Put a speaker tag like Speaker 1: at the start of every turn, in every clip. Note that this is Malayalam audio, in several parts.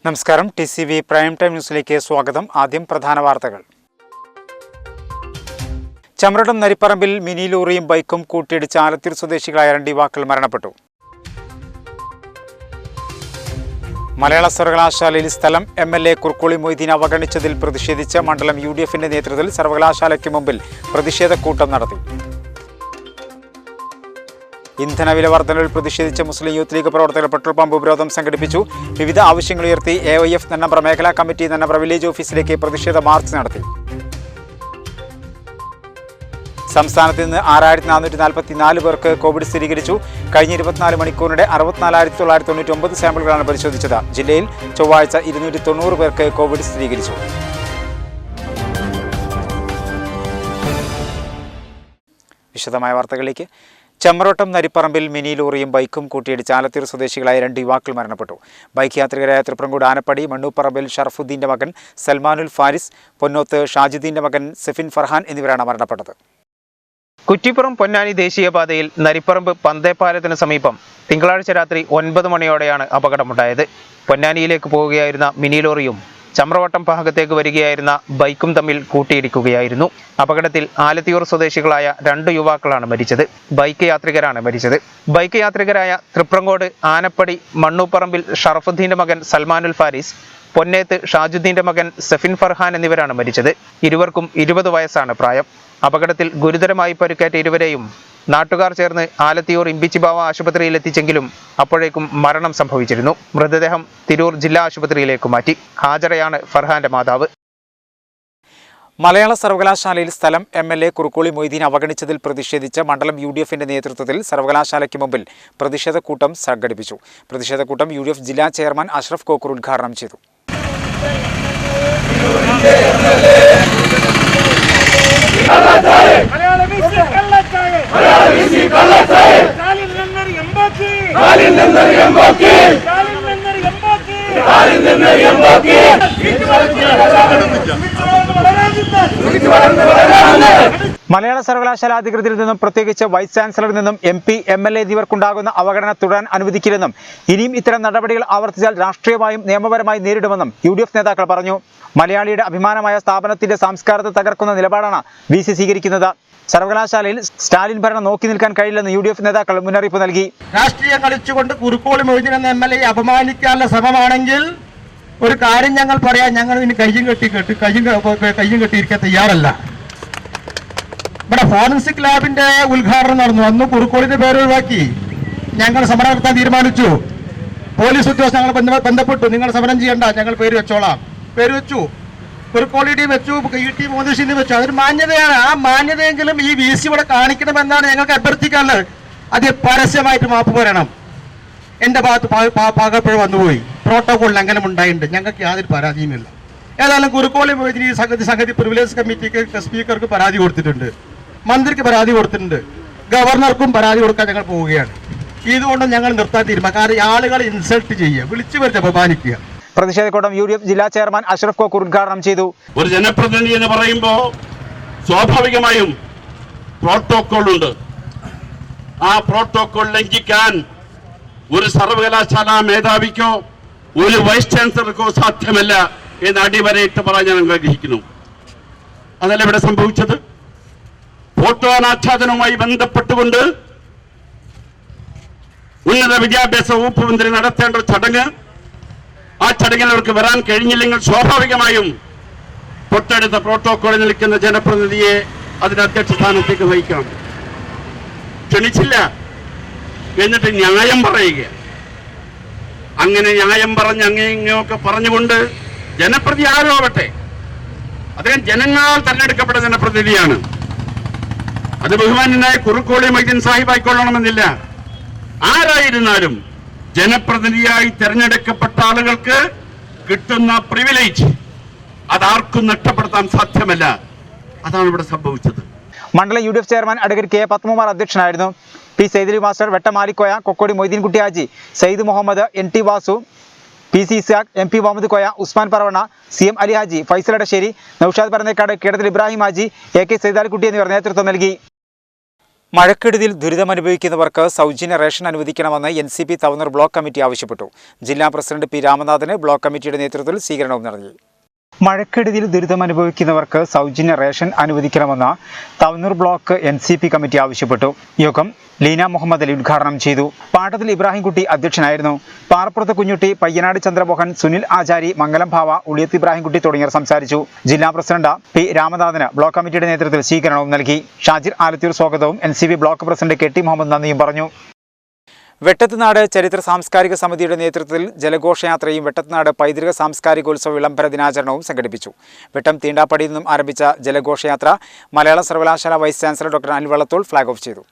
Speaker 1: നമസ്കാരം. TCV പ്രൈം ടൈം ന്യൂസിലേക്ക് സ്വാഗതം. ആദ്യം പ്രധാന വാർത്തകൾ. ചമ്രടം നരിപ്പറമ്പിൽ മിനി ലോറിയും ബൈക്കും കൂട്ടിയിടിച്ച് ആലത്തൂർ സ്വദേശികളായ 2 യുവാക്കൾ മരണപ്പെട്ടു. മലയാള സർവകലാശാലയിൽ സ്ഥലം MLA കുർക്കോളി മൊയ്തീൻ അവഗണിച്ചതിൽ പ്രതിഷേധിച്ച് മണ്ഡലം UDFന്റെ നേതൃത്വത്തിൽ സർവകലാശാലയ്ക്ക് മുമ്പിൽ പ്രതിഷേധക്കൂട്ടം നടത്തി. ഇന്ധനവില വർധനവിൽ പ്രതിഷേധിച്ച് മുസ്ലിം യൂത്ത് ലീഗ് പ്രവർത്തകർ പെട്രോൾ പമ്പ് ഉപരോധം സംഘടിപ്പിച്ചു. വിവിധ ആവശ്യങ്ങളുയർത്തി AOF നന്നമ്പ്ര മേഖലാ കമ്മിറ്റി നന്നമ്പ്ര വില്ലേജ് ഓഫീസിലേക്ക് പ്രതിഷേധ മാർച്ച് നടത്തി. സംസ്ഥാനത്ത് നിന്ന് 6444 പേർക്ക് കോവിഡ് സ്ഥിരീകരിച്ചു. കഴിഞ്ഞ 24 മണിക്കൂറിനിടെ 64,999 സാമ്പിളുകളാണ് പരിശോധിച്ചത്. ജില്ലയിൽ ചൊവ്വാഴ്ച 290 പേർക്ക് കോവിഡ് സ്ഥിരീകരിച്ചു. വിശദമായ വാർത്തകളിലേക്ക്. ചമ്രോട്ടം നരിപ്പറമ്പിൽ മിനി ലോറിയും ബൈക്കും കൂട്ടിയിടിച്ച് ആലത്തൂർ സ്വദേശികളായ 2 യുവാക്കൾ മരണപ്പെട്ടു. ബൈക്ക് യാത്രികരായ തൃപ്രങ്കോട് ആനപ്പടി മണ്ണൂപ്പറമ്പിൽ ഷറഫുദ്ദീന്റെ മകൻ സൽമാനുൽ ഫാരിസ്, പൊന്നോത്ത് ഷാജുദ്ദീന്റെ മകൻ സെഫിൻ ഫർഹാൻ എന്നിവരാണ് മരണപ്പെട്ടത്.
Speaker 2: കുറ്റിപ്പുറം പൊന്നാനി ദേശീയപാതയിൽ നരിപ്പറമ്പ് പന്തേപ്പാലത്തിന് സമീപം തിങ്കളാഴ്ച രാത്രി 9 മണിയോടെയാണ് അപകടമുണ്ടായത്. പൊന്നാനിയിലേക്ക് പോവുകയായിരുന്ന മിനി ലോറിയും ചമ്രവട്ടം ഭാഗത്തേക്ക് വരികയായിരുന്ന ബൈക്കും തമ്മിൽ കൂട്ടിയിടിക്കുകയായിരുന്നു. അപകടത്തിൽ ആലത്തിയൂർ സ്വദേശികളായ 2 യുവാക്കളാണ് മരിച്ചത്. ബൈക്ക് യാത്രികരാണ് മരിച്ചത്. ബൈക്ക് യാത്രികരായ തൃപ്രങ്കോട് ആനപ്പടി മണ്ണൂപ്പറമ്പിൽ ഷറഫുദ്ദീന്റെ മകൻ സൽമാനുൽ ഫാരിസ്, പൊന്നേത്ത് ഷാജുദ്ദീന്റെ മകൻ സെഫിൻ ഫർഹാൻ എന്നിവരാണ് മരിച്ചത്. ഇരുവർക്കും 20 വയസ്സാണ് പ്രായം. അപകടത്തിൽ ഗുരുതരമായി പരിക്കേറ്റ ഇരുവരെയും നാട്ടുകാർ ചേർന്ന് ആലത്തിയൂർ ഇമ്പിച്ചിബാവ ആശുപത്രിയിൽ എത്തിച്ചെങ്കിലും അപ്പോഴേക്കും മരണം സംഭവിച്ചിരുന്നു. മൃതദേഹം തിരൂർ ജില്ലാ ആശുപത്രിയിലേക്ക് മാറ്റി. ഹാജറയാണ് ഫർഹാന്റെ മാതാവ്.
Speaker 1: മലയാള സർവകലാശാലയിൽ സ്ഥലം MLA കുർക്കോളി മൊയ്തീൻ അവഗണിച്ചതിൽ പ്രതിഷേധിച്ച് മണ്ഡലം UDFന്റെ നേതൃത്വത്തിൽ സർവകലാശാലയ്ക്ക് മുമ്പിൽ പ്രതിഷേധക്കൂട്ടം സംഘടിപ്പിച്ചു. പ്രതിഷേധക്കൂട്ടം UDF ജില്ലാ ചെയർമാൻ അഷ്റഫ് കോക്കൂർ ഉദ്ഘാടനം ചെയ്തു. മലയാള സർവകലാശാല അധികൃതരിൽ നിന്നും പ്രത്യേകിച്ച് വൈസ് ചാൻസലറിൽ നിന്നും MP, MLA എന്നിവർക്കുണ്ടാകുന്ന അവഗണന തുടരാൻ അനുവദിക്കില്ലെന്നും ഇനിയും ഇത്തരം നടപടികൾ ആവർത്തിച്ചാൽ രാഷ്ട്രീയമായും നിയമപരമായി നേരിടുമെന്നും UDF നേതാക്കൾ പറഞ്ഞു. മലയാളിയുടെ അഭിമാനമായ സ്ഥാപനത്തിന്റെ സംസ്കാരത്തെ തകർക്കുന്ന നിലപാടാണ് VC സ്വീകരിക്കുന്നത്. സർവകലാശാലയിൽ സ്റ്റാലിൻ ഭരണം നോക്കി നിൽക്കാൻ കഴിയില്ലെന്ന് UDF നേതാക്കൾ മുന്നറിയിപ്പ് നൽകി.
Speaker 3: രാഷ്ട്രീയം കളിച്ചുകൊണ്ട് കുറുക്കോളി മൊയ്തീൻ എന്ന MLA അപമാനിക്കാനുള്ള ശ്രമമാണെങ്കിൽ ഒരു കാര്യം ഞങ്ങൾ പറയാം, ഞങ്ങൾ ഇനി കയ്യും കെട്ടിയിരിക്കാൻ തയ്യാറല്ല. ഇവിടെ ഫോറൻസിക് ലാബിന്റെ ഉദ്ഘാടനം നടന്നു. അന്ന് കുറുക്കോളിന്റെ പേര് ഒഴിവാക്കി ഞങ്ങൾ സമരം നടത്താൻ തീരുമാനിച്ചു. പോലീസ് ഉദ്യോഗസ്ഥർ ഞങ്ങൾ ബന്ധപ്പെട്ടു. നിങ്ങൾ സമരം ചെയ്യണ്ട, ഞങ്ങൾ പേര് വെച്ചോളാം. പേര് വെച്ചു, കുറുക്കോളിയുടെയും വെച്ചു, ET മോദിഷിന്റെയും വെച്ചു. അതൊരു മാന്യതയാണ്. ആ മാന്യതയെങ്കിലും ഈ VC ഇവിടെ കാണിക്കണമെന്നാണ് ഞങ്ങൾക്ക് അഭ്യർത്ഥിക്കാനുള്ളത്. അത് പരസ്യമായിട്ട് മാപ്പ് പറയണം. എൻ്റെ ഭാഗത്ത് പാകപ്പിഴ വന്നുപോയി, പ്രോട്ടോകോൾ ലംഘനം ഉണ്ടായിട്ടുണ്ട്, ഞങ്ങൾക്ക് യാതൊരു പരാതിയുമില്ല. ഏതായാലും കുറുക്കോളി മൊയ്തീൻ ഈ സംഗതി പ്രിവിലേജ് കമ്മിറ്റിക്ക് സ്പീക്കർക്ക് പരാതി കൊടുത്തിട്ടുണ്ട്, മന്ത്രിക്ക് പരാതി കൊടുത്തിട്ടുണ്ട്, ഗവർണർക്കും പരാതി കൊടുക്കാൻ ഞങ്ങൾ പോവുകയാണ്. ഇതുകൊണ്ട് ഞങ്ങൾ നിർത്താൻ തീരുമാനം. കാരണം ആളുകളെ ഇൻസൾട്ട് ചെയ്യുക, വിളിച്ചു വരുത്തി അപമാനിക്കുക.
Speaker 1: പ്രതിഷേധക്കൂട്ടം UDF ജില്ലാ ചെയർമാൻ അഷ്റഫ് കോക്കൂർ ഉദ്ഘാടനം ചെയ്തു.
Speaker 4: ഒരു ജനപ്രതിനിധി എന്ന് പറയുമ്പോൾ സ്വാഭാവികമായും പ്രോട്ടോകോൾ ഉണ്ട്. ആ പ്രോട്ടോകോൾ ലംഘിക്കാൻ ഒരു സർവകലാശാല മേധാവിക്കോ ഒരു വൈസ് ചാൻസലർക്കോ സാധ്യമല്ല എന്ന് അടിവരയിട്ട് പറയാൻ ഞാൻ ആഗ്രഹിക്കുന്നു. അതല്ല ഇവിടെ സംഭവിച്ചത്. ഫോട്ടോ അനാച്ഛാദനവുമായി ബന്ധപ്പെട്ടുകൊണ്ട് ഉന്നത വിദ്യാഭ്യാസ വകുപ്പ് മന്ത്രി നടത്തേണ്ട ചടങ്ങ്, ആ ചടങ്ങിൽ അവർക്ക് വരാൻ കഴിഞ്ഞില്ലെങ്കിൽ സ്വാഭാവികമായും തൊട്ടടുത്ത പ്രോട്ടോകോളിൽ നിൽക്കുന്ന ജനപ്രതിനിധിയെ അതിന്റെ അധ്യക്ഷ സ്ഥാനത്തേക്ക് വഹിക്കണം. ക്ഷണിച്ചില്ല എന്നിട്ട് ന്യായം പറയുക. അങ്ങനെ ന്യായം പറഞ്ഞ് അങ്ങനെയൊക്കെ പറഞ്ഞുകൊണ്ട് ജനപ്രതി ആരോപട്ടെ, അദ്ദേഹം ജനങ്ങളാൽ തെരഞ്ഞെടുക്കപ്പെട്ട ജനപ്രതിനിധിയാണ്. അത് ബഹുമാന്യനായ കുറുക്കോളി മൊയ്തീൻ സാഹിബായിക്കൊള്ളണമെന്നില്ല. ആരായിരുന്നാലും ജനപ്രതിനിധിയായി തെരഞ്ഞെടുക്കപ്പെട്ട ആളുകൾക്ക് കിട്ടുന്ന പ്രിവിലേജ് അതാർക്കും നഷ്ടപ്പെടുത്താൻ സാധ്യമല്ല. അതാണ് ഇവിടെ സംഭവിച്ചത്.
Speaker 1: മണ്ഡലം UDF chairman advocate K. Padmakumar അധ്യക്ഷനായിരുന്നു. P. സൈദലി മാസ്റ്റർ, വെട്ട Malikoya, കൊക്കോടി Moideenkutty Haji, Sayyid Muhammad, NT Vasu, PC Isaac, MP Muhammad Koya, Usman Paravana, CM Ali Haji, Faisal Adasseri, Naushad Parannekkad, കേടത്തിൽ Ibrahim Haji, AK Saidalikutty എന്നിവർ നേതൃത്വം നൽകി. മഴക്കെടുതിയിൽ ദുരിതമനുഭവിക്കുന്നവർക്ക് സൗജന്യ റേഷൻ അനുവദിക്കണമെന്ന് NCP തവനൂർ ബ്ലോക്ക് കമ്മിറ്റി ആവശ്യപ്പെട്ടു. ജില്ലാ പ്രസിഡന്റ് പി രാമനാഥന് ബ്ലോക്ക് കമ്മിറ്റിയുടെ നേതൃത്വത്തിൽ സ്വീകരണവും നൽകി. മഴക്കെടുതിയിൽ ദുരിതമനുഭവിക്കുന്നവർക്ക് സൗജന്യ റേഷൻ അനുവദിക്കണമെന്ന് തവനൂർ ബ്ലോക്ക് NCP കമ്മിറ്റി ആവശ്യപ്പെട്ടു. യോഗം ലീന മുഹമ്മദ് അലി ഉദ്ഘാടനം ചെയ്തു. പാട്ടത്തിൽ ഇബ്രാഹിംകുട്ടി അധ്യക്ഷനായിരുന്നു. പാറപ്പുറത്ത് കുഞ്ഞുട്ടി, പയ്യനാട് ചന്ദ്രമോഹൻ, സുനിൽ ആചാരി, മംഗലം ഭാവ, ഉളിയത്ത് ഇബ്രാഹിംകുട്ടി തുടങ്ങിയവർ സംസാരിച്ചു. ജില്ലാ പ്രസിഡന്റ് പി രാമനാഥന് ബ്ലോക്ക് കമ്മിറ്റിയുടെ നേതൃത്വത്തിൽ സ്വീകരണവും നൽകി. ഷാജിർ ആലത്തൂർ സ്വാഗതവും NCP block president KT Muhammad നന്ദിയും പറഞ്ഞു. വെട്ടത്തുനാട് ചരിത്ര സാംസ്കാരിക സമിതിയുടെ നേതൃത്വത്തിൽ ജലഘോഷയാത്രയും വെട്ടത്തുനാട് പൈതൃക സാംസ്കാരികോത്സവ വിളംബര ദിനാചരണവും സംഘടിപ്പിച്ചു. വെട്ടം തീണ്ടാപ്പടിയിൽ നിന്നും ആരംഭിച്ച ജലഘോഷയാത്ര മലയാള സർവകലാശാല vice chancellor doctor Anil Vallathol flag off ചെയ്തു.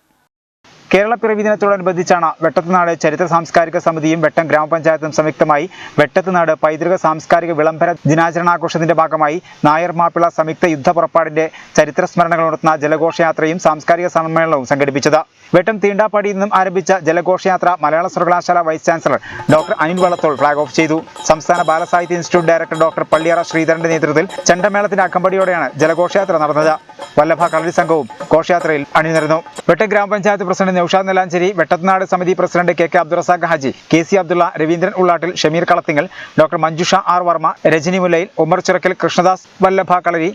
Speaker 1: കേരള പിറവി ദിനത്തോടനുബന്ധിച്ചാണ് വെട്ടത്തുനാട് ചരിത്ര സാംസ്കാരിക സമിതിയും വെട്ടം ഗ്രാമപഞ്ചായത്തും സംയുക്തമായി വെട്ടത്തുനാട് പൈതൃക സാംസ്കാരിക വിളംബര ദിനാചരണാഘോഷത്തിന്റെ ഭാഗമായി നായർ മാപ്പിള സംയുക്ത യുദ്ധ പുറപ്പാടിന്റെ ചരിത്ര സ്മരണകൾ ഉണർത്തുന്ന ജലഘോഷയാത്രയും സാംസ്കാരിക സമ്മേളനവും സംഘടിപ്പിച്ചത്. വെട്ടം തീണ്ടാപ്പാടിയിൽ നിന്നും ആരംഭിച്ച ജലഘോഷയാത്ര മലയാള സർവകലാശാല vice chancellor doctor Anil Vallathol flag off ചെയ്തു. സംസ്ഥാന ബാലസാഹിത്യ ഇൻസ്റ്റിറ്റ്യൂട്ട് ഡയറക്ടർ ഡോക്ടർ പള്ളിയറ ശ്രീധരന്റെ നേതൃത്വത്തിൽ ചെണ്ടമേളത്തിന്റെ അകമ്പടിയോടെയാണ് ജലഘോഷയാത്ര നടന്നത്. വല്ലഭ കളരി സംഘവും ഘോഷയാത്രയിൽ അണിനിരന്നു. വെട്ടം ഗ്രാമപഞ്ചായത്ത് പ്രസിഡന്റ് നൌഷാദ് നെലാഞ്ചേരി, വെട്ടത്തുനാട് സമിതി president KK Abdurazak Haji, KC Abdulla, Raveendran Ullattil, Shameer Kalathingal, doctor Manjusha R Varma, Rajani Mullayil, Umar Chirakkal, Krishnadas, Vallabha Kalari,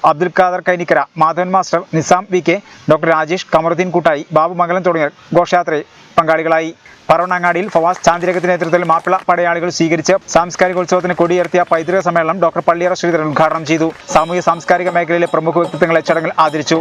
Speaker 1: Abdul Khader Kainikkara, Madhavan master, Nizam VK, doctor Rajesh, Kamaruddin Koottayi, Babu മംഗലം തുടങ്ങിയവർ ഘോഷയാത്രയിൽ പങ്കാളികളായി. പറവണ്ണങ്ങാടിയിൽ ഫവാസ് ചാന്ദിരകത്തിന്റെ നേതൃത്വത്തിൽ മാപ്പിള പടയാളികൾ സ്വീകരിച്ച് സാംസ്കാരികോത്സവത്തിന് കൊടിയുയർത്തിയ പൈതൃക സമ്മേളനം ഡോക്ടർ പള്ളിയറ ശ്രീധരൻ ഉദ്ഘാടനം ചെയ്തു. സാമൂഹ്യ സാംസ്കാരിക മേഖലയിലെ പ്രമുഖ വ്യക്തിത്വങ്ങളെ ചടങ്ങിൽ ആദരിച്ചു.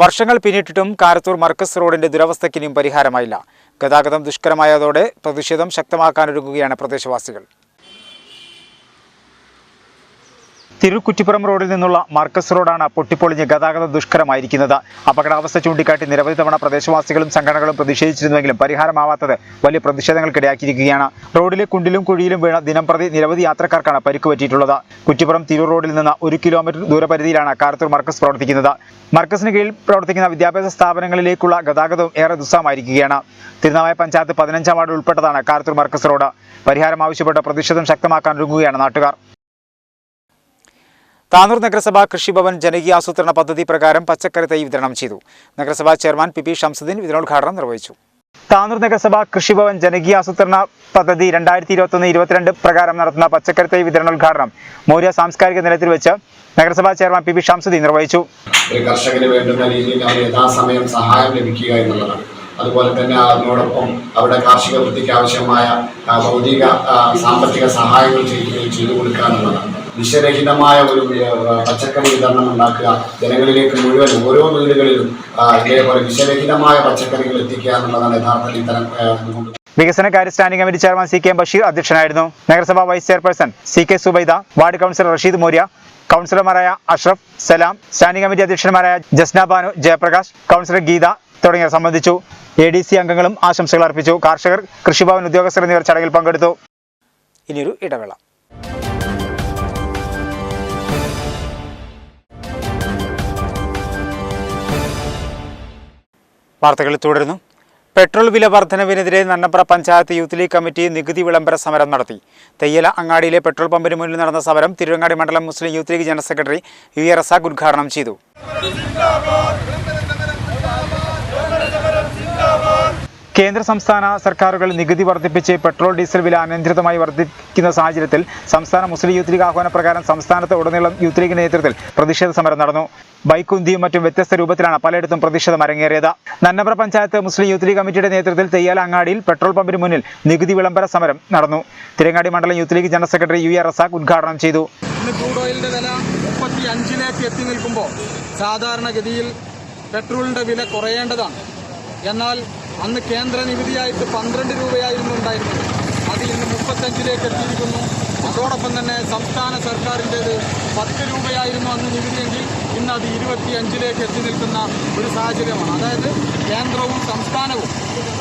Speaker 1: വർഷങ്ങൾ പിന്നിട്ടിട്ടും കാരത്തൂർ മർക്കസ് റോഡിന്റെ ദുരവസ്ഥയ്ക്കിനിയും പരിഹാരമായില്ല. ഗതാഗതം ദുഷ്കരമായതോടെ പ്രതിഷേധം ശക്തമാക്കാനൊരുങ്ങുകയാണ് പ്രദേശവാസികൾ. തിരുക്കുറ്റിപ്പുറം റോഡിൽ നിന്നുള്ള മർക്കസ് റോഡാണ് പൊട്ടിപ്പൊളിഞ്ഞ് ഗതാഗതം ദുഷ്കരമായിരിക്കുന്നത്. അപകടാവസ്ഥ ചൂണ്ടിക്കാട്ടി നിരവധി തവണ പ്രദേശവാസികളും സംഘടനകളും പ്രതിഷേധിച്ചിരുന്നുവെങ്കിലും പരിഹാരമാവാത്തത് വലിയ പ്രതിഷേധങ്ങൾക്കിടയാക്കിയിരിക്കുകയാണ്. റോഡിലെ കുണ്ടിലും കുഴിയിലും വീണ ദിനംപ്രതി നിരവധി യാത്രക്കാർക്കാണ് പരിക്ക് പറ്റിയിട്ടുള്ളത്. കുറ്റിപ്പുറം തിരൂർ റോഡിൽ നിന്ന് 1 കിലോമീറ്റർ ദൂരപരിധിയിലാണ് കാരത്തൂർ മർക്കസ് പ്രവർത്തിക്കുന്നത്. മർക്കസിന് കീഴിൽ പ്രവർത്തിക്കുന്ന വിദ്യാഭ്യാസ സ്ഥാപനങ്ങളിലേക്കുള്ള ഗതാഗതവും ഏറെ ദുസ്സഹമായിരിക്കുകയാണ്. തിരുനാവായ പഞ്ചായത്ത് 15-ാം വാർഡ് ഉൾപ്പെട്ടതാണ് കാരത്തൂർ മർക്കസ് റോഡ്. പരിഹാരം ആവശ്യപ്പെട്ട് പ്രതിഷേധം ശക്തമാക്കാൻ ഒരുങ്ങുകയാണ് നാട്ടുകാർ. താനൂർ നഗരസഭ കൃഷിഭവൻ ജനകീയാസൂത്രണ പദ്ധതി പ്രകാരം പച്ചക്കറി തൈ വിതരണം ചെയ്തു. നഗരസഭാ ചെയർമാൻ PP ഷംസുദ്ദീൻ വിതരണോദ്ഘാടനം നിർവഹിച്ചു. താനൂർ നഗരസഭ കൃഷിഭവൻ ജനകീയാസൂത്രണ പദ്ധതി 2021-22 പ്രകാരം നടത്തുന്ന പച്ചക്കറി തൈ വിതരണോദ്ഘാടനം മൗര്യ സാംസ്കാരിക നിലയത്തിൽ വെച്ച് നഗരസഭാ ചെയർമാൻ PP ഷംസുദ്ദീൻ നിർവഹിച്ചു.
Speaker 5: കർഷകന് വേണ്ടുന്ന രീതിയിൽ അവർ യഥാസമയം സഹായം ലഭിക്കുക എന്നുള്ളതാണ്. അതുപോലെ തന്നെ അതിനോടൊപ്പം അവരുടെ കാർഷിക വൃത്തിക്ക് ആവശ്യമായ ഭൗതിക സാമ്പത്തിക സഹായങ്ങൾ ചെയ്തു കൊടുക്കുക എന്നുള്ളതാണ്. വിഷരഹിതമായ ഒരു പച്ചക്കറി വിതരണം ഉണ്ടാക്കുക, ജനങ്ങളിലേക്ക് മുഴുവൻ ഓരോ വീടുകളിലും ഇതേപോലെ വിഷരഹിതമായ പച്ചക്കറികൾ എത്തിക്കുക എന്നുള്ളതാണ് യഥാർത്ഥത്തിൽ ഇത്തരം.
Speaker 1: വികസനകാര്യ standing committee chairman CK Basheer അധ്യക്ഷനായിരുന്നു. നഗരസഭാ vice chairperson CK Subaida, ward councillor Rasheed Maurya, കൗൺസിലർമാരായ അഷ്റഫ്, സലാം, സ്റ്റാൻഡിംഗ് കമ്മിറ്റി അധ്യക്ഷന്മാരായ ജസ്ന ബാനു, ജയപ്രകാശ്, കൗൺസിലർ ഗീത തുടങ്ങിയവർ സംബന്ധിച്ചു. ADC അംഗങ്ങളും ആശംസകൾ അർപ്പിച്ചു. കർഷകർ, കൃഷിഭവൻ ഉദ്യോഗസ്ഥർ എന്നിവർ ചടങ്ങിൽ പങ്കെടുത്തു. ഇനിയൊരു ഇടവേള. വാർത്തകൾ തുടരുന്നു. പെട്രോൾ വില വർധനവിനെതിരെ നന്നപ്ര പഞ്ചായത്ത് യൂത്ത് ലീഗ് കമ്മിറ്റി നികുതി വിളംബര സമരം നടത്തി. തെയ്യല അങ്ങാടിയിലെ പെട്രോൾ പമ്പിന് മുന്നിൽ നടന്ന സമരം തിരുവങ്ങാടി മണ്ഡലം Muslim youth league general secretary UA Razak ഉദ്ഘാടനം ചെയ്തു. കേന്ദ്ര സംസ്ഥാന സർക്കാരുകൾ നികുതി വർദ്ധിപ്പിച്ച് പെട്രോൾ ഡീസൽ വില അനിയന്ത്രിതമായി വർദ്ധിക്കുന്ന സാഹചര്യത്തിൽ സംസ്ഥാന മുസ്ലിം യൂത്ത് ലീഗ് ആഹ്വാനപ്രകാരം സംസ്ഥാനത്ത് ഉടനീളം യൂത്ത് ലീഗിന്റെ നേതൃത്വത്തിൽ പ്രതിഷേധ സമരം നടന്നു. ബൈക്കുന്തിയും മറ്റും വ്യത്യസ്ത രൂപത്തിലാണ് പലയിടത്തും പ്രതിഷേധം അരങ്ങേറിയത്. നന്നപ്ര പഞ്ചായത്ത് മുസ്ലിം യൂത്ത് ലീഗ് കമ്മിറ്റിയുടെ നേതൃത്വത്തിൽ തെയ്യാല അങ്ങാടിയിൽ പെട്രോൾ പമ്പിന് മുന്നിൽ നികുതി വിളംബര സമരം നടന്നു. തിരങ്ങാടി മണ്ഡലം youth league general secretary UA Razak ഉദ്ഘാടനം ചെയ്തു.
Speaker 6: ക്രൂഡ് ഓയിലിന്റെ വില 35-ലേക്ക് എത്തി നിൽക്കുമ്പോൾ സാധാരണഗതിയിൽ പെട്രോളിന്റെ വില കുറയേണ്ടതാണ്. എന്നാൽ അന്ന് കേന്ദ്ര നികുതിയായിട്ട് 12 രൂപയായിരുന്നു ഉണ്ടായിരുന്നത്. അത് ഇന്ന് 35-ലേക്ക് എത്തിയിരിക്കുന്നു. അതോടൊപ്പം തന്നെ സംസ്ഥാന സർക്കാരിൻ്റേത് 10 രൂപയായിരുന്നു അന്ന് നികുതിയെങ്കിൽ ഇന്ന് അത് 25-ലേക്ക് എത്തി നിൽക്കുന്ന ഒരു സാഹചര്യമാണ്. അതായത് കേന്ദ്രവും സംസ്ഥാനവും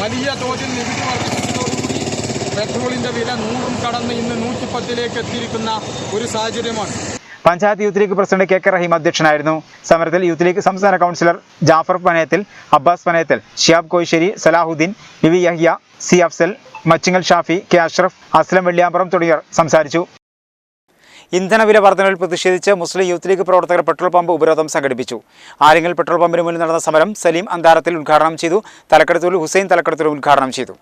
Speaker 6: വലിയ തോതിൽ നികുതി വർദ്ധിപ്പിച്ചതോടുകൂടി പെട്രോളിൻ്റെ വില 100 കടന്ന് ഇന്ന് 110-ലേക്ക് എത്തിയിരിക്കുന്ന ഒരു സാഹചര്യമാണ്.
Speaker 1: Panchayat youth league president K Raheem അധ്യക്ഷനായിരുന്നു. സമരത്തിൽ യൂത്ത് ലീഗ് സംസ്ഥാന councillor Jafar Panayathil, Abbas Panayathil, Shiyab Koyisseri, Salahuddin, V Yahya, C Afsal, Machingal Shafi, K Ashraf, Aslam Velliyampuram തുടങ്ങിയവർ സംസാരിച്ചു. ഇന്ധനവില വർധനവിൽ പ്രതിഷേധിച്ച് മുസ്ലിം യൂത്ത് ലീഗ് പ്രവർത്തകർ പെട്രോൾ പമ്പ് ഉപരോധം സംഘടിപ്പിച്ചു. ആലിങ്ങൽ പെട്രോൾ പമ്പിന് മുന്നിൽ നടന്ന സമരം സലീം അന്താരത്തിൽ ഉദ്ഘാടനം ചെയ്തു. തലക്കടത്തൂരിൽ ഹുസൈൻ തലക്കടത്തൂർ ഉദ്ഘാടനം ചെയ്തു.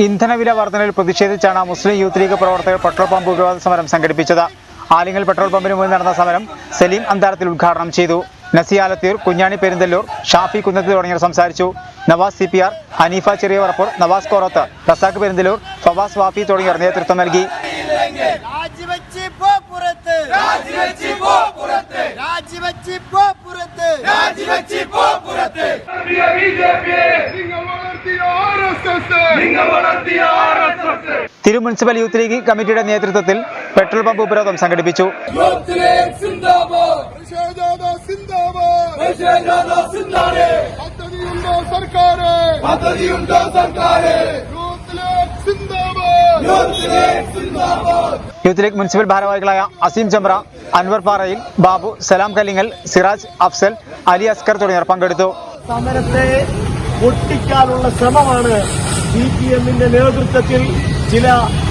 Speaker 1: ഇന്ധനവില വർധനയിൽ പ്രതിഷേധിച്ചാണ് മുസ്ലിം യൂത്ത് ലീഗ് പ്രവർത്തകർ പെട്രോൾ പമ്പ് ഉപരോധ സമരം സംഘടിപ്പിച്ചത്. ആലിങ്ങൽ പെട്രോൾ പമ്പിന് മുന്നിൽ നടന്ന സമരം സലീം അന്താരത്തിൽ ഉദ്ഘാടനം ചെയ്തു. നസിയാലത്തൂർ, കുഞ്ഞാണി പെരിന്തല്ലൂർ, ഷാഫി കുന്നത്ത് തുടങ്ങിയവർ സംസാരിച്ചു. നവാസ് CPR, ഹനീഫ ചെറിയവറപ്പൂർ, നവാസ് കോറത്ത്, റസാഖ് പെരിന്തല്ലൂർ, ഫവാസ് വാഫി തുടങ്ങിയവർ നേതൃത്വം നൽകി. തിരു മുനിസിപ്പൽ യൂത്ത് ലീഗ് കമ്മിറ്റിയുടെ നേതൃത്വത്തിൽ പെട്രോൾ പമ്പ് ഉപരോധം സംഘടിപ്പിച്ചു. യൂത്ത് ലീഗ് മുനിസിപ്പൽ ഭാരവാഹികളായ അസീം ചമ്ര, അൻവർ പാറയിൽ, ബാബു, സലാം കല്ലിങ്ങൽ, സിറാജ്, അഫ്സൽ, അലി അസ്കർ തുടങ്ങിയവർ പങ്കെടുത്തു.
Speaker 7: സമരത്തെ ഒട്ടിക്കാനുള്ള ശ്രമമാണ് CPMന്റെ നേതൃത്വത്തിൽ ചില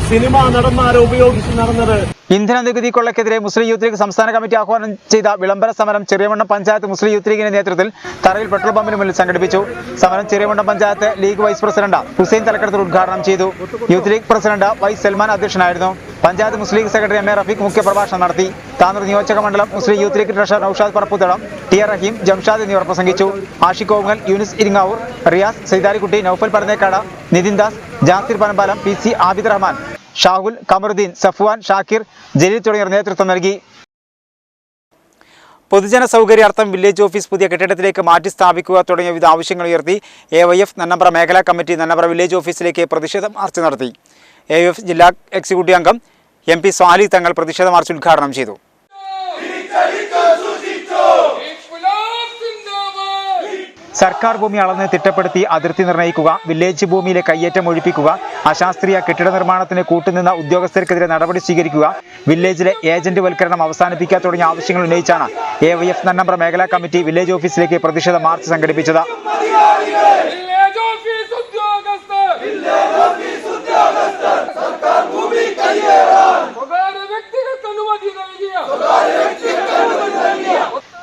Speaker 7: സിനിമാ നടന്മാരെ ഉപയോഗിച്ച് നടന്നത്.
Speaker 1: ഇന്ധന നികുതി കൊള്ളക്കെതിരെ മുസ്ലിം യൂത്ത് ലീഗ് സംസ്ഥാന കമ്മിറ്റി ആഹ്വാനം ചെയ്ത വിളംബര സമരം ചെറിയമണ്ണം പഞ്ചായത്ത് മുസ്ലിം യൂത്ത് ലീഗിന്റെ നേതൃത്വത്തിൽ തറയിൽ പെട്രോൾ പമ്പിന് മുന്നിൽ സംഘടിപ്പിച്ചു. സമരം Cheriyamundam panchayat league vice president Hussain Thalakkadathur ഉദ്ഘാടനം ചെയ്തു. Youth league president Y Salman അധ്യക്ഷനായിരുന്നു. Panchayat Muslim league secretary MA Rafeeq മുഖ്യപ്രഭാഷണം നടത്തി. താനൂർ നിയോജക മണ്ഡലം Muslim youth league treasurer Noushad Parapputhalam, TR Raheem, Jamshad എന്നിവർ പ്രസംഗിച്ചു. ആഷിഖ് ഓങ്ങൽ, യൂനിസ് ഇരിങ്ങാവൂർ, റിയാസ്, സൈതാലിക്കുട്ടി, നൌഫൽ പരന്നേക്കാട്, നിതിൻ ദാസ്, ജാസിർ പനമ്പാലം, PC ആബിദ് റഹ്മാൻ, ഷാഹുൽ, കമറുദ്ദീൻ, സഫ്വാൻ, ഷാക്കിർ, ജലീൽ തുടങ്ങിയവർ നേതൃത്വം നൽകി. പൊതുജന സൗകര്യാർത്ഥം വില്ലേജ് ഓഫീസ് പുതിയ കെട്ടിടത്തിലേക്ക് മാറ്റി സ്ഥാപിക്കുക തുടങ്ങിയ വിവിധ ആവശ്യങ്ങൾ ഉയർത്തി AYF നന്നമ്പ്ര മേഖലാ കമ്മിറ്റി നന്നമ്പ്ര വില്ലേജ് ഓഫീസിലേക്ക് പ്രതിഷേധ മാർച്ച് നടത്തി. AYF ജില്ലാ എക്സിക്യൂട്ടീവ് അംഗം MP സ്വാലി തങ്ങൾ പ്രതിഷേധ മാർച്ച് ഉദ്ഘാടനം ചെയ്തു. സർക്കാർ ഭൂമി അളന്ന് തിട്ടപ്പെടുത്തി അതിർത്തി നിർണ്ണയിക്കുക, വില്ലേജ് ഭൂമിയിലെ കയ്യേറ്റം ഒഴിപ്പിക്കുക, അശാസ്ത്രീയ കെട്ടിട നിർമ്മാണത്തിന് കൂട്ടുനിന്ന ഉദ്യോഗസ്ഥർക്കെതിരെ നടപടി സ്വീകരിക്കുക, വില്ലേജിലെ ഏജന്റ് വൽക്കരണം അവസാനിപ്പിക്കുക തുടങ്ങിയ ആവശ്യങ്ങൾ ഉന്നയിച്ചാണ് AYF നന്നമ്പ്ര മേഖലാ കമ്മിറ്റി വില്ലേജ് ഓഫീസിലേക്ക് പ്രതിഷേധ മാർച്ച് സംഘടിപ്പിച്ചത്.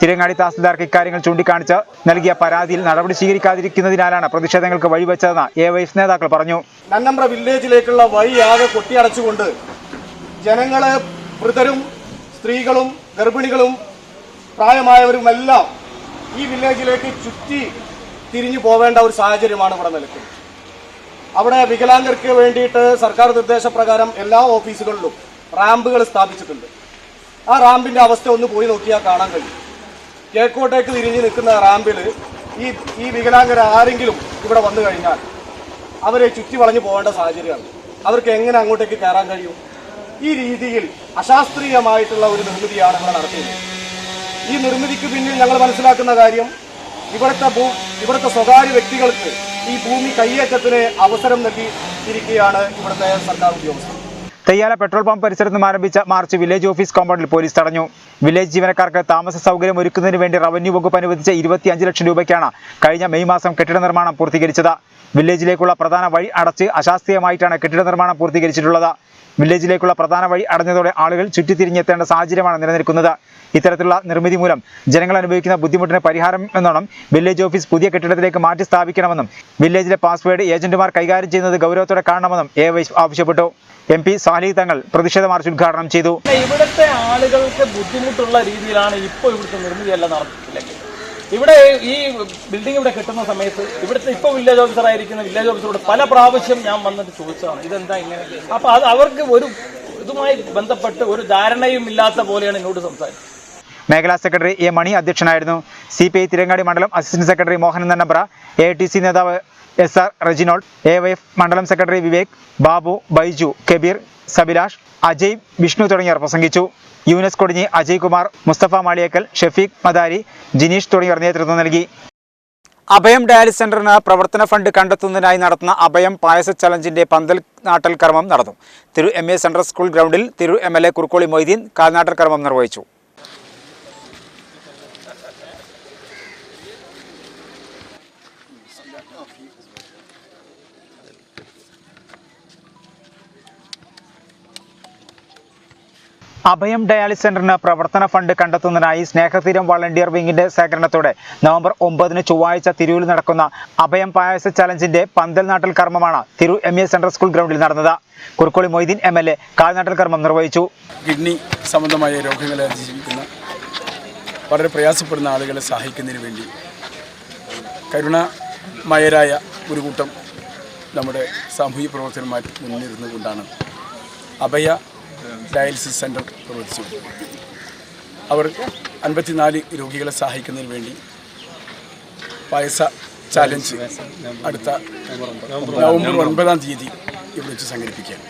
Speaker 1: തിരങ്ങാടി തഹസിൽദാർക്ക് ഇക്കാര്യങ്ങൾ ചൂണ്ടിക്കാണിച്ച് നൽകിയ പരാതിയിൽ നടപടി സ്വീകരിക്കാതിരിക്കുന്നതിനാലാണ് പ്രതിഷേധങ്ങൾക്ക് വഴിവെച്ചതെന്ന് AYF നേതാക്കൾ പറഞ്ഞു.
Speaker 7: നന്നമ്പ്ര വില്ലേജിലേക്കുള്ള വഴി ആകെ കൊട്ടിയടച്ചുകൊണ്ട് ജനങ്ങളെ, വൃദ്ധരും സ്ത്രീകളും ഗർഭിണികളും പ്രായമായവരുമെല്ലാം ഈ വില്ലേജിലേക്ക് ചുറ്റി തിരിഞ്ഞു പോവേണ്ട ഒരു സാഹചര്യമാണ് ഇവിടെ നിലക്കുന്നത്. അവിടെ വികലാംഗർക്ക് വേണ്ടിയിട്ട് സർക്കാർ നിർദ്ദേശപ്രകാരം എല്ലാ ഓഫീസുകളിലും റാമ്പുകൾ സ്ഥാപിച്ചിട്ടുണ്ട്. ആ റാമ്പിന്റെ അവസ്ഥ ഒന്ന് പോയി നോക്കിയാൽ കാണാൻ കഴിയും. കിഴക്കോട്ടേക്ക് തിരിഞ്ഞ് നിൽക്കുന്ന റാമ്പിൽ ഈ വികലാംഗർ ആരെങ്കിലും ഇവിടെ വന്നു കഴിഞ്ഞാൽ അവരെ ചുറ്റി വളഞ്ഞു പോകേണ്ട സാഹചര്യമാണ്. അവർക്ക് എങ്ങനെ അങ്ങോട്ടേക്ക് കയറാൻ കഴിയും? ഈ രീതിയിൽ അശാസ്ത്രീയമായിട്ടുള്ള ഒരു നിർമ്മിതിയാണ് ഇവിടെ നടത്തിയത്. ഈ നിർമ്മിതിക്ക് പിന്നിൽ ഞങ്ങൾ മനസ്സിലാക്കുന്ന കാര്യം, ഇവിടുത്തെ സ്വകാര്യ വ്യക്തികൾക്ക് ഈ ഭൂമി കയ്യേറ്റത്തിന് അവസരം നൽകിയിരിക്കുകയാണ് ഇവിടുത്തെ സർക്കാർ ഉദ്യോഗസ്ഥർ.
Speaker 1: തെയ്യാല പെട്രോൾ പമ്പ് പരിസരത്ത് നിന്ന് ആരംഭിച്ച മാർച്ച് വില്ലേജ് ഓഫീസ് കോമ്പൗണ്ടിൽ പോലീസ് തടഞ്ഞു. വില്ലേജ് ജീവനക്കാർക്ക് താമസ സൗകര്യം ഒരുക്കുന്നതിന് വേണ്ടി റവന്യൂ വകുപ്പ് അനുവദിച്ച 25 ലക്ഷം രൂപയ്ക്കാണ് കഴിഞ്ഞ മെയ് മാസം കെട്ടിട നിർമ്മാണം പൂർത്തീകരിച്ചത്. വില്ലേജിലേക്കുള്ള പ്രധാന വഴി അടച്ച് അശാസ്ത്രീയമായിട്ടാണ് കെട്ടിട നിർമ്മാണം പൂർത്തീകരിച്ചിട്ടുള്ളത്. വില്ലേജിലേക്കുള്ള പ്രധാന വഴി അടഞ്ഞതോടെ ആളുകൾ ചുറ്റിത്തിരിഞ്ഞെത്തേണ്ട സാഹചര്യമാണ് നിലനിൽക്കുന്നത്. ഇത്തരത്തിലുള്ള നിർമ്മിതി മൂലം ജനങ്ങൾ അനുഭവിക്കുന്ന ബുദ്ധിമുട്ടിന് പരിഹാരം എന്നോണം വില്ലേജ് ഓഫീസ് പുതിയ കെട്ടിടത്തിലേക്ക് മാറ്റി സ്ഥാപിക്കണമെന്നും വില്ലേജിലെ പാസ്വേഡ് ഏജന്റുമാർ കൈകാര്യം ചെയ്യുന്നത് ഗൗരവത്തോടെ കാണണമെന്നും AYF ആവശ്യപ്പെട്ടു. MP സാലിഹ് തങ്ങൾ പ്രതിഷേധ മാർച്ച് ഉദ്ഘാടനം ചെയ്തു.
Speaker 8: ഇവിടുത്തെ ആളുകൾക്ക് ബുദ്ധിമുട്ടുള്ള രീതിയിലാണ് ഇപ്പോൾ ഇവിടുത്തെ നിർമ്മിതിയെല്ലാം നടത്തിയില്ലെങ്കിൽ ഇവിടെ ഈ ബിൽഡിംഗ് ഇവിടെ കിട്ടുന്ന സമയത്ത് ഇവിടുത്തെ ഇപ്പോൾ വില്ലേജ് ഓഫീസർ ആയിരിക്കുന്ന വില്ലേജ് ഓഫീസറോട് പല പ്രാവശ്യം ഞാൻ വന്നിട്ട് ചോദിച്ചതാണ് ഇതെന്താ ഇങ്ങനെ. അപ്പൊ അത് അവർക്ക് ഒരു ഇതുമായി ബന്ധപ്പെട്ട് ഒരു ധാരണയും ഇല്ലാത്ത പോലെയാണ് എന്നോട് സംസാരിച്ചത്.
Speaker 1: മേഖലാ സെക്രട്ടറി A മണി അധ്യക്ഷനായിരുന്നു. CPI തിരങ്ങാടി മണ്ഡലം assistant secretary Mohan Nannambra, AITC നേതാവ് SR റെജിനോൾ, AYF മണ്ഡലം സെക്രട്ടറി വിവേക്, ബാബു, ബൈജു, കബീർ, സബിലാഷ്, അജയ്, വിഷ്ണു തുടങ്ങിയവർ പ്രസംഗിച്ചു. യൂനസ് കൊടിഞ്ഞി, അജയ് കുമാർ, മുസ്തഫ മാളിയേക്കൽ, ഷഫീഖ് മദാരി, ജിനീഷ് തുടങ്ങിയവർ നേതൃത്വം നൽകി. അഭയം ഡയാലിസിസ് സെന്ററിന് പ്രവർത്തന ഫണ്ട് കണ്ടെത്തുന്നതിനായി നടത്തുന്ന അഭയം പായസ ചലഞ്ചിന്റെ പന്തൽ നാട്ടൽ കർമ്മം നടന്നു. തിരു MA സെൻട്രൽ സ്കൂൾ ഗ്രൗണ്ടിൽ തിരു MLA കുറുക്കോളി മൊയ്തീൻ കാൽനാട്ടൽ കർമ്മം നിർവഹിച്ചു. അഭയം ഡയാലിസിസ് സെന്ററിന് പ്രവർത്തന ഫണ്ട് കണ്ടെത്തുന്നതിനായി സ്നേഹതീരം വളണ്ടിയർ വിങ്ങിന്റെ സഹകരണത്തോടെ നവംബർ 9 ചൊവ്വാഴ്ച തിരൂരിൽ നടക്കുന്ന അഭയം പായസ ചലഞ്ചിന്റെ പന്തൽ നാട്ടൽ കർമ്മമാണ് തിരു MA സെൻട്രൽ സ്കൂൾ ഗ്രൗണ്ടിൽ നടന്നത്. കുറുക്കോളി മൊയ്തീൻ MLA കാൽനാട്ടൽ കർമ്മം നിർവഹിച്ചു.
Speaker 9: കിഡ്നി സംബന്ധമായ രോഗങ്ങളെ അതിജീവിക്കുന്ന വളരെ പ്രയാസപ്പെടുന്ന ആളുകളെ സഹായിക്കുന്നതിന് വേണ്ടി കരുണാമയരായ ഒരു കൂട്ടം നമ്മുടെ സാമൂഹിക പ്രവർത്തകന്മാർ മുന്നിരുന്നുകൊണ്ടാണ് അഭയ ഡയാലിസിസ് സെൻറ്റർ പ്രവർത്തിച്ചു. അവർ 54 രോഗികളെ സഹായിക്കുന്നതിന് വേണ്ടി പായസ ചാലഞ്ച് അടുത്ത നവംബർ 9 ഇവിടെ വെച്ച് സംഘടിപ്പിക്കുകയാണ്.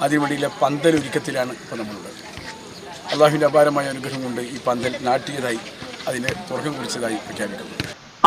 Speaker 9: അതിനുവേണ്ടിയുള്ള പന്തൽ ഒരുക്കത്തിലാണ് ഇപ്പോൾ നമ്മളുള്ളത്. അള്ളാഹുവിൻ്റെ അപാരമായ അനുഗ്രഹം കൊണ്ട് ഈ പന്തൽ നാട്ടിയതായി അതിനെ തുടക്കം കുറിച്ചതായി പ്രഖ്യാപിക്കുന്നു.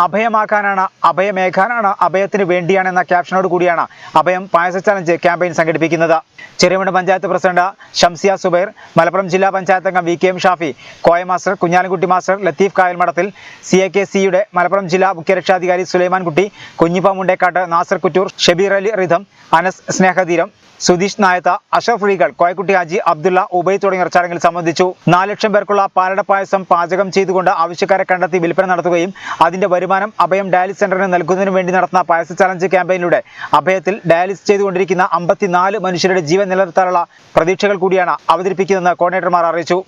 Speaker 1: അഭയമാക്കാനാണ് അഭയമേഖാനാണ് അഭയത്തിന് വേണ്ടിയാണെന്ന ക്യാപ്ഷനോട് കൂടിയാണ് അഭയം പായസ ചലഞ്ച് ക്യാമ്പയിൻ സംഘടിപ്പിക്കുന്നത്. ചെറിയമണ് പഞ്ചായത്ത് പ്രസിഡന്റ് ഷംസിയ സുബൈർ, മലപ്പുറം ജില്ലാ പഞ്ചായത്ത് അംഗം VKM Shafi, Koya master, Kunhalikutty master, Latheef Kayalmadathil, CAKCയുടെ മലപ്പുറം ജില്ലാ മുഖ്യരക്ഷാധികാരി സുലൈമാൻ കുട്ടി, കുഞ്ഞിപ്പ മുണ്ടേക്കാട്ട്, നാസർ കുറ്റൂർ, ഷബീർ അലി റിഥം, അനസ് സ്നേഹതീരം, സുധീഷ് നായത്ത, അഷറഫ് റീഗൾ, കോയക്കുട്ടി ഹാജി, അബ്ദുള്ള, ഉബൈ തുടങ്ങിയവർ ചടങ്ങിൽ സംബന്ധിച്ചു. 4 ലക്ഷം പേർക്കുള്ള പാലട പായസം പാചകം ചെയ്തുകൊണ്ട് ആവശ്യക്കാരെ കണ്ടെത്തി വിൽപ്പന നടത്തുകയും അതിന്റെ വരുമാനം അഭയം ഡയാലിസിസ് സെന്ററിന് നൽകുന്നതിനു വേണ്ടി നടത്തുന്ന പായസ ചലഞ്ച് ക്യാമ്പയിനിലൂടെ അഭയത്തിൽ ഡയാലിസിസ് ചെയ്തുകൊണ്ടിരിക്കുന്ന 54 മനുഷ്യരുടെ ജീവൻ നിലനിർത്താനുള്ള പ്രതീക്ഷകൾ കൂടിയാണ് അവതരിപ്പിക്കുന്നതെന്ന് കോർഡിനേറ്റർമാർ അറിയിച്ചു.